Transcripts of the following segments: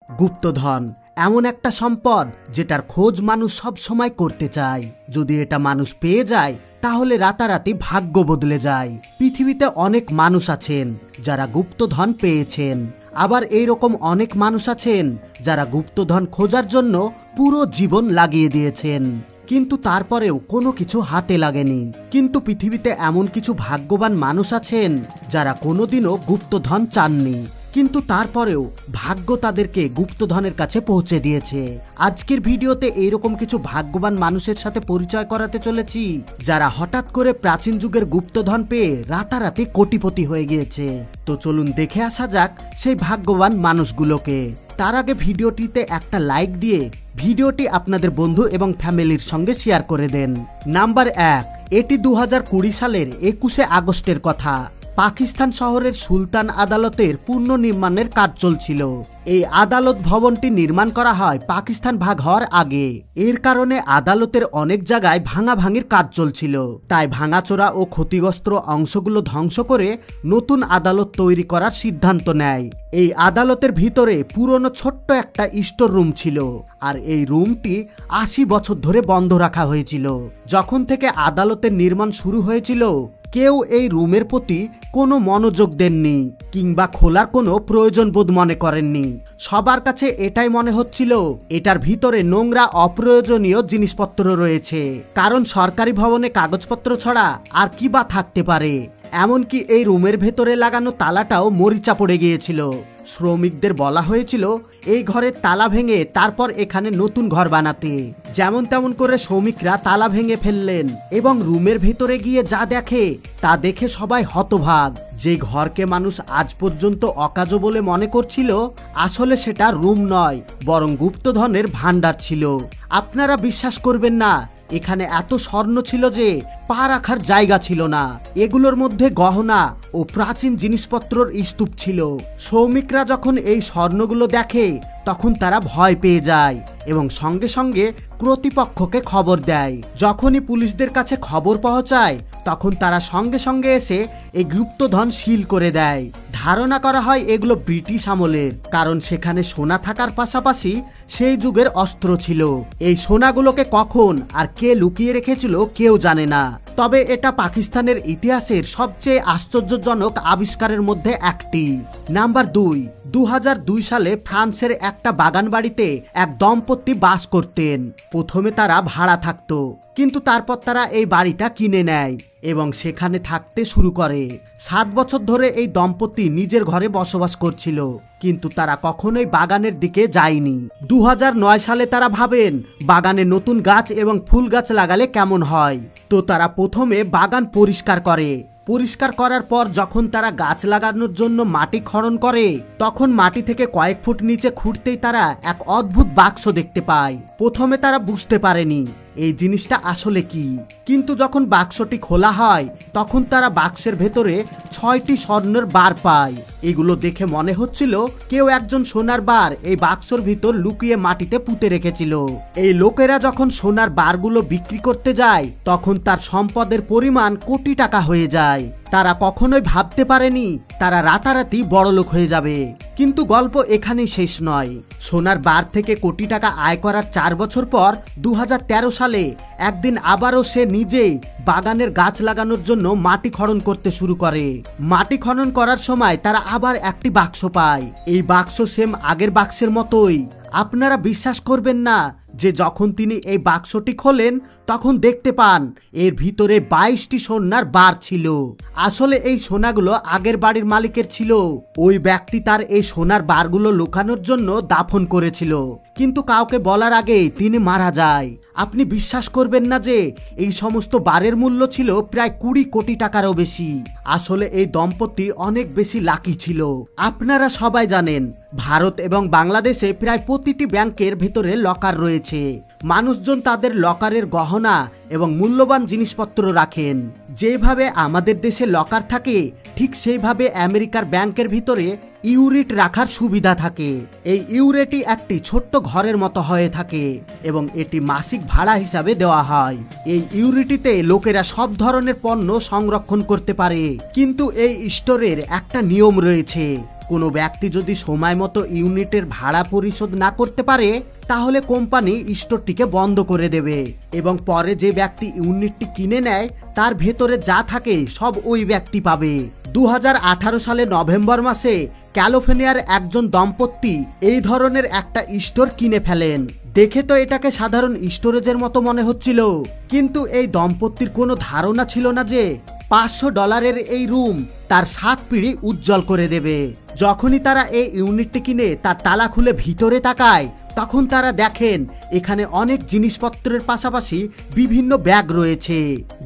গুপ্তধন এমন একটা সম্পদ যেটার খোঁজ মানুষ সব সময় করতে চায়। যদি এটা মানুষ পেয়ে যায় তাহলে রাতারাতি ভাগ্য বদলে যায়। পৃথিবীতে অনেক মানুষ আছেন যারা গুপ্তধন পেয়েছেন, আবার এইরকম অনেক মানুষ আছেন যারা গুপ্তধন খোঁজার জন্য পুরো জীবন লাগিয়ে দিয়েছেন, কিন্তু তারপরেও কোনো কিছু হাতে লাগেনি। কিন্তু পৃথিবীতে এমন কিছু ভাগ্যবান মানুষ আছেন যারা কোনোদিনও গুপ্তধন চাননি, কিন্তু তারপরেও ভাগ্য তাদেরকে গুপ্তধনের কাছে পৌঁছে দিয়েছে। আজকের ভিডিওতে এইরকম কিছু ভাগ্যবান মানুষের সাথে পরিচয় করাতে চলেছি যারা হঠাৎ করে প্রাচীন যুগের গুপ্তধন পেয়ে রাতারাতি কোটিপতি হয়ে গিয়েছে। তো চলুন দেখে আসা যাক সেই ভাগ্যবান মানুষগুলোকে। তার আগে ভিডিওটিতে একটা লাইক দিয়ে ভিডিওটি আপনাদের বন্ধু এবং ফ্যামিলির সঙ্গে শেয়ার করে দেন। নাম্বার 1, এটি 2020 সালের 21শে আগস্টের কথা। পাকিস্তান শহরের সুলতান আদালতের পুনর্নির্মাণের কাজ চলছিল। এই আদালত ভবনটি নির্মাণ করা হয় পাকিস্তান ভাগ হওয়ার আগে। এর কারণে আদালতের অনেক জায়গায় ভাঙাভাঙির কাজ চলছিল, তাই ভাঙাচোরা ও ক্ষতিগ্রস্ত অংশগুলো ধ্বংস করে নতুন আদালত তৈরি করার সিদ্ধান্ত নেয়। এই আদালতের ভিতরে পুরনো ছোট্ট একটা স্টোর রুম ছিল, আর এই রুমটি 80 বছর ধরে বন্ধ রাখা হয়েছিল। যখন থেকে আদালতের নির্মাণ শুরু হয়েছিল কেউ এই রুমের প্রতি কোনো মনোযোগ দেননি কিংবা খোলার কোনো প্রয়োজন বোধ মনে করেননি। সবার কাছে এটাই মনে হচ্ছিল এটার ভিতরে নোংরা অপ্রয়োজনীয় জিনিসপত্র রয়েছে, কারণ সরকারি ভবনে কাগজপত্র ছাড়া আর কি বা থাকতে পারে। এমনকি এই রুমের ভেতরে লাগানো তালাটাও মরিচা পড়ে গিয়েছিল। শ্রমিকদের বলা হয়েছিল এই ঘরের তালা ভেঙে তারপর এখানে নতুন ঘর বানাতে। যেমন তেমন করে শ্রমিকরা তালা ভেঙে ফেললেন এবং রুমের ভেতরে গিয়ে যা দেখে তা দেখে সবাই হতভাগ। যে ঘরকে মানুষ আজ পর্যন্ত অকাজো বলে মনে করছিল, আসলে সেটা রুম নয় বরং গুপ্তধনের ভান্ডার ছিল। আপনারা বিশ্বাস করবেন না, এখানে এত স্বর্ণ ছিল যে পা রাখার জায়গা ছিল না। এগুলোর মধ্যে গহনা ও প্রাচীন জিনিসপত্রর স্তূপ ছিল। শ্রমিকরা যখন এই স্বর্ণগুলো দেখে তখন তারা ভয় পেয়ে যায় এবং সঙ্গে সঙ্গে কর্তৃপক্ষকে খবর দেয়। যখনই পুলিশদের কাছে খবর পৌঁছায় তখন তারা সঙ্গে সঙ্গে এসে এই গুপ্তধন সিল করে দেয়। ধারণা করা হয় এগুলো ব্রিটিশ আমলের, কারণ সেখানে সোনা থাকার পাশাপাশি সেই যুগের অস্ত্র ছিল। এই সোনাগুলোকে কখন আর কে লুকিয়ে রেখেছিল কেউ জানে না, তবে এটা পাকিস্তানের ইতিহাসের সবচেয়ে আশ্চর্যজনক আবিষ্কারের মধ্যে একটি। নাম্বার 2, 2002 সালে ফ্রান্সের একটা বাগান বাড়িতে এক দম্পতি বাস করতেন। প্রথমে তারা ভাড়া থাকতো, কিন্তু তারপর তারা এই বাড়িটা কিনে নেয় এবং সেখানে থাকতে শুরু করে। 7 বছর ধরে এই দম্পতি নিজের ঘরে বসবাস করছিল, কিন্তু তারা কখনোই বাগানের দিকে যায়নি। 2009 সালে তারা ভাবেন বাগানে নতুন গাছ এবং ফুল গাছ লাগালে কেমন হয়। তো তারা প্রথমে বাগান পরিষ্কার করে। পরিষ্কার করার পর যখন তারা গাছ লাগানোর জন্য মাটি খনন করে, তখন মাটি থেকে কয়েক ফুট নিচে খুঁড়তেই তারা এক অদ্ভুত বাক্স দেখতে পায়। প্রথমে তারা বুঝতে পারেনি এই জিনিসটা আসলে কি, কিন্তু যখন বাক্সটি খোলা হয় তখন তারা বাক্সের ভেতরে 6টি স্বর্ণের বার পায়। এগুলো দেখে মনে হচ্ছিল কেউ একজন সোনার বার এই বাক্সর ভিতর লুকিয়ে মাটিতে পুঁতে রেখেছিল। এই লোকেরা যখন সোনার বারগুলো বিক্রি করতে যায় তখন তার সম্পদের পরিমাণ কোটি টাকা হয়ে যায়। তারা কখনোই ভাবতে পারেনি তারা রাতারাতি বড়লোক হয়ে যাবে। কিন্তু গল্প এখানেই শেষ নয়। সোনার বার থেকে কোটি টাকা আয় করার 4 বছর পর 2013 সালে একদিন আবারও সে নিজেই বাগানের গাছ লাগানোর জন্য মাটি খনন করতে শুরু করে। মাটি খনন করার সময় তারা আবার একটি বাক্স পায়। এই বাক্স সেম আগের বাক্সের মতোই। আপনারা বিশ্বাস করবেন না যে যখন তিনি এই বাক্সটি খোলেন তখন দেখতে পান এর ভিতরে 22টি সোনার বার ছিল। আসলে এই সোনাগুলো আগের বাড়ির মালিকের ছিল। ওই ব্যক্তি তার এই সোনার বারগুলো লুকানোর জন্য দাফন করেছিল, কিন্তু কাউকে বলার আগেই তিনি মারা যায়। আপনি বিশ্বাস করবেন না যে এই সমস্ত বারের মূল্য ছিল প্রায় 20 কোটি টাকারও বেশি। আসলে এই দম্পতি অনেক বেশি লাকি ছিল। আপনারা সবাই জানেন ভারত এবং বাংলাদেশে প্রায় প্রতিটি ব্যাংকের ভেতরে লকার রয়েছে। মানুষজন তাদের লকারের গহনা এবং মূল্যবান জিনিসপত্র রাখেন। যেভাবে আমাদের দেশে লকার থাকে ঠিক সেইভাবে আমেরিকার ব্যাংকের ভিতরে ইউরিট রাখার সুবিধা থাকে। এই ইউরেটি একটি ছোট্ট ঘরের মতো হয়ে থাকে এবং এটি মাসিক ভাড়া হিসাবে দেওয়া হয়। এই ইউরিটিতে লোকেরা সব ধরনের পণ্য সংরক্ষণ করতে পারে, কিন্তু এই স্টোরের একটা নিয়ম রয়েছে। কোনো ব্যক্তি যদি সময় মতো ইউনিটের ভাড়া পরিশোধ না করতে পারে তাহলে কোম্পানি স্টোরটিকে বন্ধ করে দেবে এবং পরে যে ব্যক্তি ইউনিটটি কিনে নেয় তার ভেতরে যা থাকে সব ওই ব্যক্তি পাবে। 2018 সালে নভেম্বর মাসে ক্যালিফোর্নিয়ার একজন দম্পতি এই ধরনের একটা স্টোর কিনে ফেলেন। দেখে তো এটাকে সাধারণ স্টোরেজের মতো মনে হচ্ছিল, কিন্তু এই দম্পতির কোনো ধারণা ছিল না যে $500 এই রুম তার 7 পিঁড়ি উজ্জ্বল করে দেবে। যখনই তারা এই ইউনিটটি কিনে তার তালা খুলে ভিতরে তাকায় তখন তারা দেখেন এখানে অনেক জিনিসপত্রের পাশাপাশি বিভিন্ন ব্যাগ রয়েছে।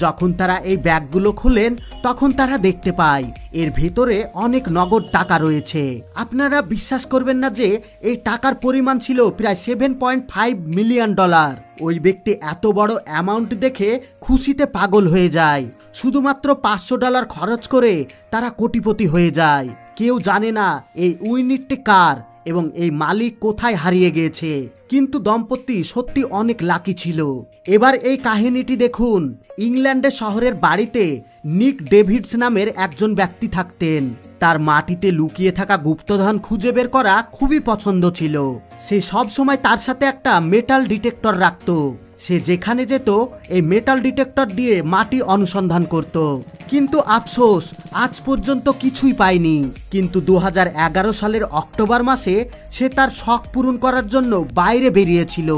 যখন তারা এই ব্যাগগুলো খোলেন তখন তারা দেখতে পায় এর ভেতরে অনেক নগদ টাকা রয়েছে। আপনারা বিশ্বাস করবেন না যে এই টাকার পরিমাণ ছিল প্রায় $7.5 মিলিয়ন। ওই ব্যক্তি এত বড় অ্যামাউন্ট দেখে খুশিতে পাগল হয়ে যায়। শুধুমাত্র $500 খরচ করে তারা কোটিপতি হয়ে যায়। কেউ জানে না এই ইউনিটটি কার এবং এই মালিক কোথায় হারিয়ে গিয়েছে, কিন্তু দম্পতি সত্যি অনেক লাকি ছিল। এবার এই কাহিনীটি দেখুন। ইংল্যান্ডের শহরের বাড়িতে নিক ডেভিডস নামের একজন ব্যক্তি থাকতেন। তার মাটিতে লুকিয়ে থাকা গুপ্তধন খুঁজে বের করা খুবই পছন্দ ছিল। সে সব সময় তার সাথে একটা মেটাল ডিটেক্টর রাখত। সে যেখানে যেত এই মেটাল ডিটেক্টর দিয়ে মাটি অনুসন্ধান করত, কিন্তু আফসোস আজ পর্যন্ত কিছুই পায়নি। কিন্তু 2011 সালের অক্টোবর মাসে সে তার শখ পূরণ করার জন্য বাইরে বেরিয়েছিল।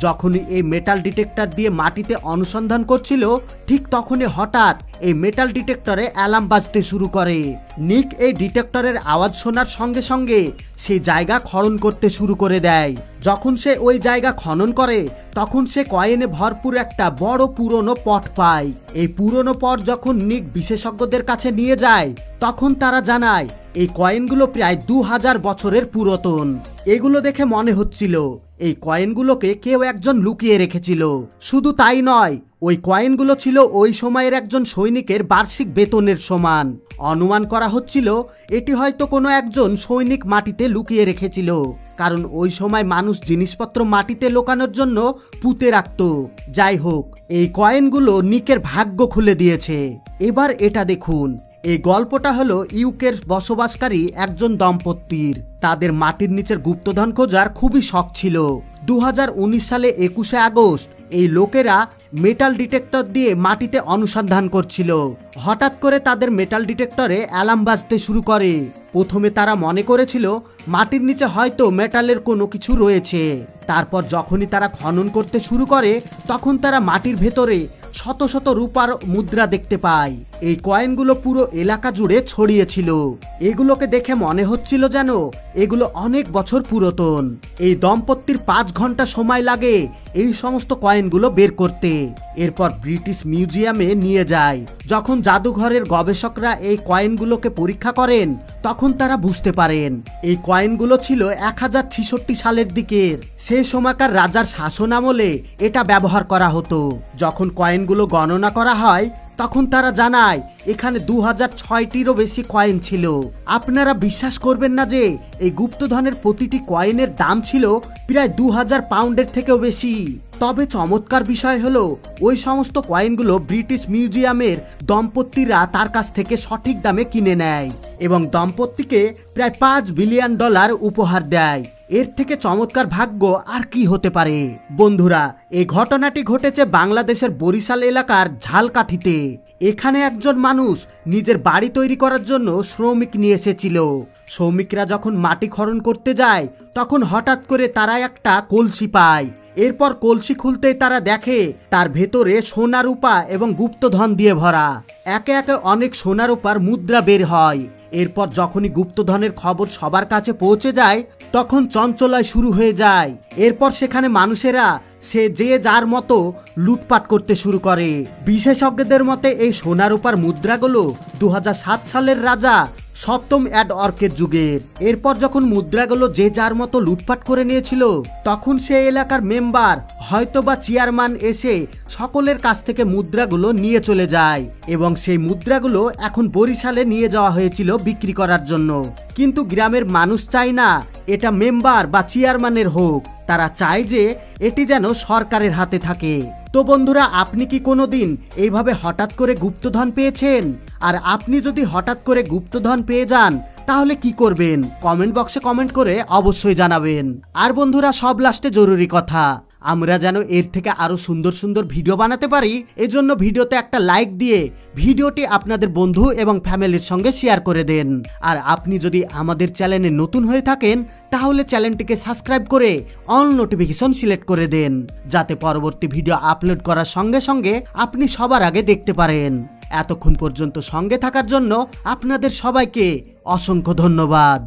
যখনই এই মেটাল ডিটেক্টর দিয়ে মাটিতে অনুসন্ধান করছিল ঠিক তখনই হঠাৎ এই মেটাল ডিটেক্টরে অ্যালার্ম বাজতে শুরু করে। নিক এই ডিটেক্টরের আওয়াজ শোনার সঙ্গে সঙ্গে সেই জায়গা খনন করতে শুরু করে দেয়। যখন সে ওই জায়গা খনন করে তখন সে কয়েনে ভরপুর একটা বড় পুরনো পট পায়। এই পুরনো পট যখন নিক বিশেষজ্ঞদের কাছে নিয়ে যায় তখন তারা জানায় এই কয়েনগুলো প্রায় 2000 বছরের পুরাতন। এগুলো দেখে মনে হচ্ছিল এই কয়েনগুলোকে কেউ একজন লুকিয়ে রেখেছিল। শুধু তাই নয়, ওই কয়েনগুলো ছিল ওই সময়ের একজন সৈনিকের বার্ষিক বেতনের সমান। অনুমান করা হচ্ছিল এটি হয়তো কোনো একজন সৈনিক মাটিতে লুকিয়ে রেখেছিল, কারণ ওই সময় মানুষ জিনিসপত্র মাটিতে লুকানোর জন্য পুঁতে রাখত। যাই হোক, এই কয়েনগুলো নিকের ভাগ্য খুলে দিয়েছে। এবার এটা দেখুন। এই গল্পটা হলো ইউকের বসবাসকারী একজন দম্পতির। তাদের মাটির নিচের গুপ্তধন খোঁজার খুবই শখ ছিল। 2019 সালে 21 আগস্ট এই লোকেরা মেটাল ডিটেক্টর দিয়ে মাটিতে অনুসন্ধান করছিল। হঠাৎ করে তাদের মেটাল ডিটেক্টরে অ্যালার্ম বাজতে শুরু করে। প্রথমে তারা মনে করেছিল মাটির নিচে হয়তো মেটালের কোনো কিছু রয়েছে। তারপর যখনই তারা খনন করতে শুরু করে তখন তারা মাটির ভেতরে শত শত রূপার মুদ্রা দেখতে পায়। এই কয়েনগুলো পুরো এলাকা জুড়ে ছড়িয়েছিল। এগুলোকে দেখে মনে হচ্ছিল যেন এগুলো অনেক বছর পুরাতন। এই দম্পতির 5 ঘন্টা সময় লাগে এই সমস্ত কয়েনগুলো বের করতে। এরপর ব্রিটিশ মিউজিয়ামে নিয়ে যায়। যখন জাদুঘরের গবেষকরা এই কয়েনগুলোকে পরীক্ষা করেন তখন তারা বুঝতে পারেন এই কয়েনগুলো ছিল 1066 সালের দিকের। সেই সময়কার রাজার শাসন আমলে এটা ব্যবহার করা হতো। যখন কয়েনগুলো গণনা করা হয় তখন তারা জানায় এখানে 2006টিরও বেশি কয়েন ছিল। আপনারা বিশ্বাস করবেন না যে এই গুপ্তধনের প্রতিটি কয়েনের দাম ছিল প্রায় 2000 পাউন্ডের থেকেও বেশি। তবে চমৎকার বিষয় হলো ওই সমস্ত কয়েনগুলো ব্রিটিশ মিউজিয়ামের দম্পতিরা তার কাছ থেকে সঠিক দামে কিনে নেয় এবং দম্পতিকে প্রায় $5 বিলিয়ন উপহার দেয়। এর থেকে চমৎকার ভাগ্য আর কি হতে পারে। বন্ধুরা, এই ঘটনাটি ঘটেছে বাংলাদেশের বরিশাল এলাকার ঝালকাঠিতে। এখানে একজন মানুষ নিজের বাড়ি তৈরি করার জন্য শ্রমিক নিয়ে এসেছিল। শ্রমিকরা যখন মাটি খনন করতে যায় তখন হঠাৎ করে তারা একটা কলসি পায়। এরপর কলসি খুলতেই তারা দেখে তার ভেতরে সোনা রূপা এবং গুপ্তধন দিয়ে ভরা। একে একে অনেক সোনা রূপার মুদ্রা বের হয়। এরপর যখনই গুপ্তধনের খবর সবার কাছে পৌঁছে যায় তখন চঞ্চলয় শুরু হয়ে যায়। এরপর সেখানে মানুষেরা যে যার মতো লুটপাট করতে শুরু করে। বিশেষজ্ঞদের মতে এই সোনা রূপার মুদ্রাগুলো 2007 সালের রাজা সপ্তম এডওয়ার্কের যুগের। এরপর যখন মুদ্রাগুলো যে যার মতো লুটপাট করে নিয়েছিল তখন সে এলাকার মেম্বার হয়তোবা চেয়ারম্যান এসে সকলের কাছ থেকে মুদ্রাগুলো নিয়ে চলে যায় এবং সেই মুদ্রাগুলো এখন বরিশালে নিয়ে যাওয়া হয়েছিল বিক্রি করার জন্য। কিন্তু গ্রামের মানুষ চায় না এটা মেম্বার বা চেয়ারম্যানের হোক, তারা চায় যে এটি যেন সরকারের হাতে থাকে। তো বন্ধুরা, আপনি কি কোনোদিন এইভাবে হঠাৎ করে গুপ্তধন পেয়েছেন? আর আপনি যদি হঠাৎ করে গুপ্তধন পেয়ে যান তাহলে কি করবেন? কমেন্ট বক্সে কমেন্ট করে অবশ্যই জানাবেন। আর বন্ধুরা, সব লাস্টে জরুরি কথা, আমরা যেন এর থেকে আরো সুন্দর সুন্দর ভিডিও বানাতে পারি, এজন্য ভিডিওতে একটা লাইক দিয়ে ভিডিওটি আপনাদের বন্ধু এবং ফ্যামিলির সঙ্গে শেয়ার করে দেন। আর আপনি যদি আমাদের চ্যানেলে নতুন হয়ে থাকেন তাহলে চ্যানেলটিকে সাবস্ক্রাইব করে অল নোটিফিকেশন সিলেক্ট করে দেন, যাতে পরবর্তী ভিডিও আপলোড করার সঙ্গে সঙ্গে আপনি সবার আগে দেখতে পারেন। এতক্ষণ পর্যন্ত সঙ্গে থাকার জন্য আপনাদের সবাইকে অসংখ্য ধন্যবাদ।